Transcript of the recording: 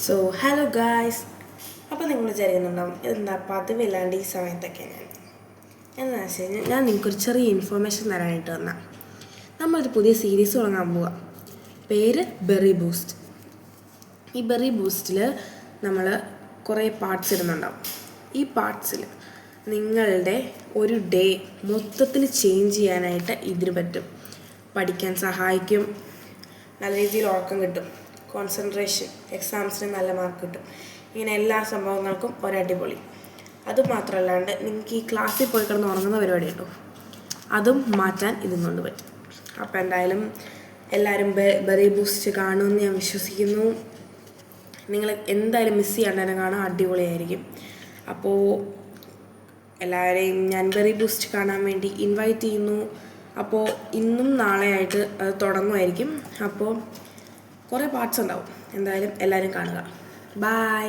So hello guys. അപ്പോൾ നിങ്ങൾ വിചാരിക്കുന്നുണ്ടാവും എന്താ പതിവില്ലാണ്ട് ഈ സമയത്തൊക്കെ എന്താണെന്ന് വെച്ച് കഴിഞ്ഞാൽ ഞാൻ നിങ്ങൾക്കൊരു ചെറിയ ഇൻഫോർമേഷൻ തരാനായിട്ട് വന്നാൽ നമ്മളൊരു പുതിയ സീരീസ് തുടങ്ങാൻ പോവുക. പേര് ബെറി ബൂസ്റ്റ്. ഈ ബെറി ബൂസ്റ്റിൽ നമ്മൾ കുറേ പാർട്സ് ഇടുന്നുണ്ടാവും. ഈ പാർട്സിൽ നിങ്ങളുടെ ഒരു ഡേ മൊത്തത്തിൽ ചേഞ്ച് ചെയ്യാനായിട്ട് ഇതിന് പറ്റും. പഠിക്കാൻ സഹായിക്കും, നല്ല രീതിയിൽ ഉറക്കം കിട്ടും, കോൺസെൻട്രേഷൻ, എക്സാംസിന് നല്ല മാർക്ക് കിട്ടും. ഇങ്ങനെ എല്ലാ സംഭവങ്ങൾക്കും ഒരടിപൊളി. അതുമാത്രമല്ലാണ്ട് നിങ്ങൾക്ക് ഈ ക്ലാസ്സിൽ പോയി കിടന്ന് ഉറങ്ങുന്ന പരിപാടി കേട്ടോ, അതും മാറ്റാൻ ഇതും കൊണ്ട് പറ്റും. അപ്പോൾ എന്തായാലും എല്ലാവരും ബെറി ബൂസ്റ്റ് കാണുമെന്ന് ഞാൻ വിശ്വസിക്കുന്നു. നിങ്ങൾ എന്തായാലും മിസ് ചെയ്യാണ്ട് തന്നെ കാണാൻ, അടിപൊളിയായിരിക്കും. അപ്പോൾ എല്ലാവരെയും ഞാൻ ബെറി ബൂസ്റ്റ് കാണാൻ വേണ്ടി ഇൻവൈറ്റ് ചെയ്യുന്നു. അപ്പോൾ ഇന്നും നാളെയായിട്ട് അത് തുടങ്ങുമായിരിക്കും. അപ്പോൾ കുറേ പാർട്സ് ഉണ്ടാവും. എന്തായാലും എല്ലാവരും കാണുക. ബൈ.